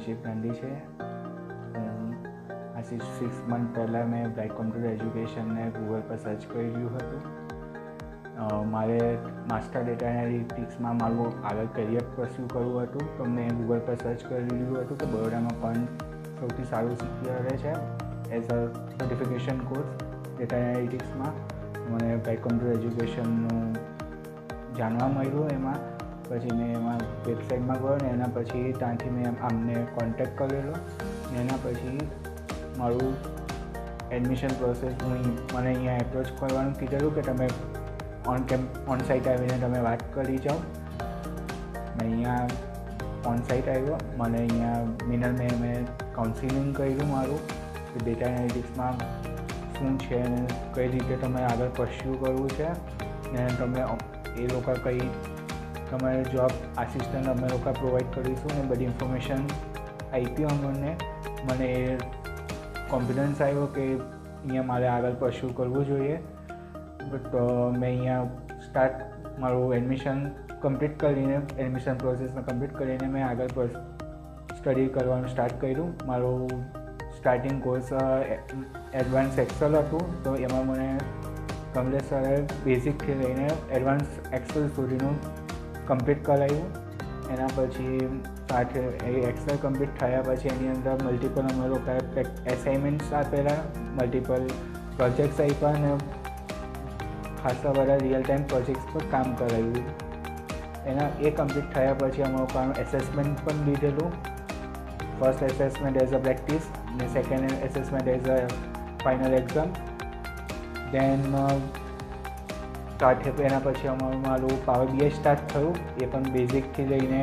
અભિષેક ગાંધી છે. આજે 6 મંથ પહેલાં મેં બ્રાઇટ કોમ્પ્યુટર એજ્યુકેશનને ગૂગલ પર સર્ચ કર્યું હતું. મારે માસ્ટર ડેટા એનાલિટિક્સમાં મારું આગળ કરિયર પરસ્યુ કરવું હતું, તો મેં ગૂગલ પર સર્ચ કરી લીધું હતું કે બરોડામાં પણ સૌથી સારું શીખવે છે as a certification course data એનાલિટિક્સમાં. મને બ્રાઇટ કોમ્પ્યુટર એજ્યુકેશનનું જાણવા મળ્યું. એમાં પછી મેં એમાં વેબસાઇટમાં ગયો ને એના પછી ત્યાંથી મેં આમને કોન્ટેક્ટ કરેલો. એના પછી મારું એડમિશન પ્રોસેસ મને અહીંયા એપ્રોચ કરવાનું કીધેલું કે તમે ઓન સાઇટ આવીને તમે વાત કરી જાઓ. મેં અહીંયા ઓન સાઇટ આવ્યો. મને અહીંયા મેં કાઉન્સિલિંગ કર્યું મારું કે ડેટા એનાલિટિક્સમાં શું છે અને કઈ રીતે તમે આગળ પરસ્યુ કરવું છે ને તમે એ લોકો કઈ તમારે જોબ આસિસ્ટન્ટ અમે લોકો પ્રોવાઈડ કરીશું ને બધી ઇન્ફોર્મેશન આપી અમને. મને એ કોન્ફિડન્સ આવ્યો કે અહીંયા મારે આગળ પરસ્યુ કરવું જોઈએ. તો મેં અહીંયા મારું એડમિશન કમ્પ્લીટ કરીને એડમિશન પ્રોસેસને કમ્પ્લીટ કરીને મેં આગળ સ્ટડી કરવાનું સ્ટાર્ટ કર્યું. મારું સ્ટાર્ટિંગ કોર્સ એડવાન્સ એક્સેલ હતું, તો એમાં મને કમલેશ સરે બેઝિકથી લઈને એડવાન્સ એક્સેલ સુધીનું કમ્પ્લીટ કરાવ્યું. એના પછી સાથે એ એક્સેલ કમ્પ્લીટ થયા પછી એની અંદર મલ્ટિપલ અમે લોકો એસાઇનમેન્ટ્સ આપેલા, મલ્ટિપલ પ્રોજેક્ટ્સ આપ્યા અને ખાસા બધા રિયલ ટાઈમ પ્રોજેક્ટ્સ પર કામ કરાવ્યું. એ કમ્પ્લીટ થયા પછી અમે લોકોનું એસેસમેન્ટ પણ લીધેલું. First assessment as a practice ને second assessment as a final exam. Then એના પછી મારું પાવર બીઆઈ સ્ટાર્ટ થયું. એ પણ બેઝિકથી લઈને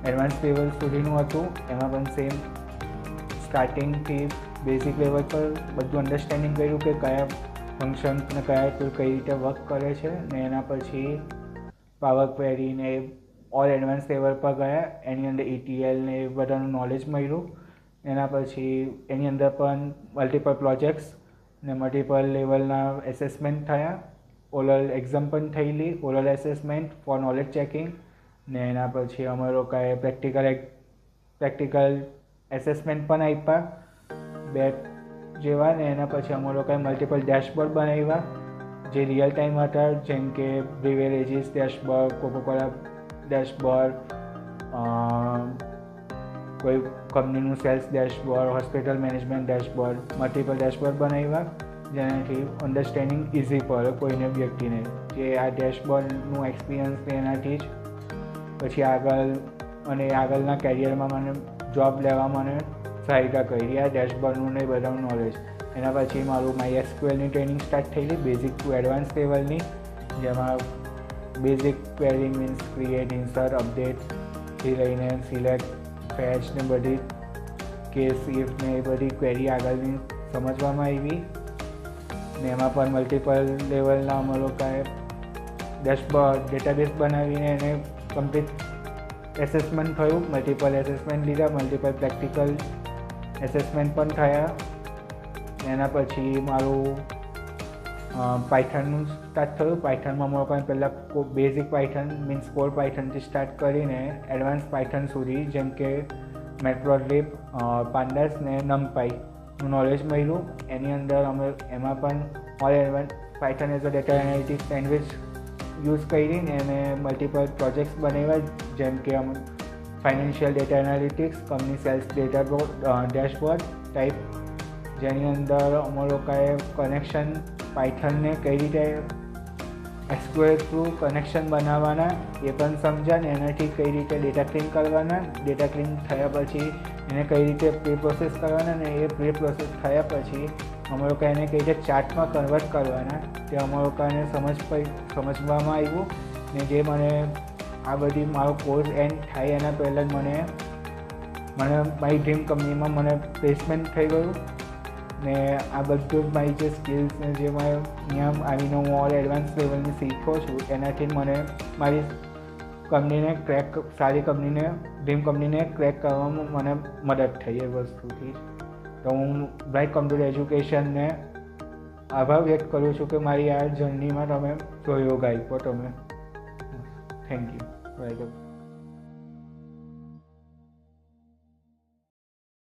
એડવાન્સ લેવલ સુધીનું હતું. એમાં પણ સેમ સ્ટાર્ટિંગથી બેઝિક લેવલ પર બધું અન્ડરસ્ટેન્ડિંગ કર્યું કે કયા ફંક્શન ને કયા ટૂલ કઈ રીતે વર્ક કરે છે. ને એના પછી પાવર ક્વેરી ને ઓલ એડવાન્સ લેવલ પર ગયા. એની અંદર ETL ને એ બધાનું નોલેજ મળ્યું. એના પછી એની અંદર પણ મલ્ટિપલ પ્રોજેક્ટ્સ ને મલ્ટિપલ લેવલના એસેસમેન્ટ થયા. ઓરલ એક્ઝામ પણ થયેલી, oral assessment four knowledge checking. ને એના પછી અમે લોકોએ પ્રેક્ટિકલ એસેસમેન્ટ પણ આપ્યા 2 જેવા. ને એના પછી અમે લોકોએ મલ્ટિપલ ડેશબોર્ડ બનાવ્યા જે રિયલ ટાઈમ હતા, જેમ કે બ્રિવેરેજીસ ડેશબોર્ડ, કોકોકોલા ડેશબોર્ડ, કોઈ કંપનીનું sales dashboard, hospital management dashboard, multiple dashboard બનાવ્યા જેનાથી અન્ડરસ્ટેન્ડિંગ ઇઝી પડે કોઈને વ્યક્તિને જે આ ડેશબોર્ડનું એક્સપિરિયન્સ ને એનાથી જ પછી આગળના કેરિયરમાં મને જોબ લેવા મને સહાયતા કરી આ ડેશબોર્ડનું ને બધાનું નોલેજ. એના પછી મારું MySQLની ટ્રેનિંગ સ્ટાર્ટ થયેલી બેઝિક ટુ એડવાન્સ લેવલની, જેમાં basic query means create, insert, અપડેટથી લઈને સિલેક્ટ, ફેચ ને બધી કેસ ઇફ ને એ બધી ક્વેરી આગળની સમજવામાં આવી. ને એમાં પણ મલ્ટિપલ લેવલના અમે લોકોએ ડેટાબેઝ બનાવીને એને કમ્પ્લીટ એસેસમેન્ટ થયું. મલ્ટિપલ એસેસમેન્ટ લીધા, મલ્ટિપલ પ્રેક્ટિકલ એસેસમેન્ટ પણ થયા. એના પછી મારું પાયથનનું સ્ટાર્ટ થયું. પાયથનમાં અમે લોકોને પહેલાં બેઝિક પાયથન મીન્સ કોર પાયથનથી સ્ટાર્ટ કરીને એડવાન્સ પાયથન સુધી, જેમ કે મેટપ્લોટલિબ, પાન્ડાસ ને નમપાઈનું નોલેજ મળ્યું. એની અંદર એમાં પણ all advance Python as a data analytics language use કરીને એને મલ્ટિપલ પ્રોજેક્ટ્સ બનાવ્યા, જેમ કે financial data analytics, company sales dashboard type, જેની અંદર અમે લોકોએ કનેક્શન પાયથનને કઈ રીતે SQL થ્રુ કનેક્શન બનાવવાના એ પણ સમજ્યા ને એનાથી કઈ રીતે ડેટા ક્લીન કરવાના, ડેટા ક્લીન થયા પછી એને કઈ રીતે પ્રી પ્રોસેસ કરવાના ને એ પ્રી પ્રોસેસ થયા પછી અમે લોકો એને કઈ રીતે ચાર્ટમાં કન્વર્ટ કરવાના તે અમે લોકોને સમજવામાં આવ્યું. ને જે મને આ બધી મારો કોર્સ એન્ડ થાય એના પહેલાં જ મને મારી ડ્રીમ કંપનીમાં મને પ્લેસમેન્ટ થઈ ગયું. ને આ બધું જ મારી જે સ્કિલ્સ ને જે મેં અહીંયા આવીને હું ઓલ એડવાન્સ લેવલની શીખો છું એનાથી મને મારી કંપનીને સારી કંપનીને ડ્રીમ કંપનીને ક્રેક કરવામાં મને મદદ થઈ એ વસ્તુથી. તો હું બ્રાઇટ કોમ્પ્યુટર એજ્યુકેશનને આભાર વ્યક્ત કરું છું કે મારી આ જર્નીમાં તમે સહયોગ આપ્યો તમે. Thank you. વેલકમ.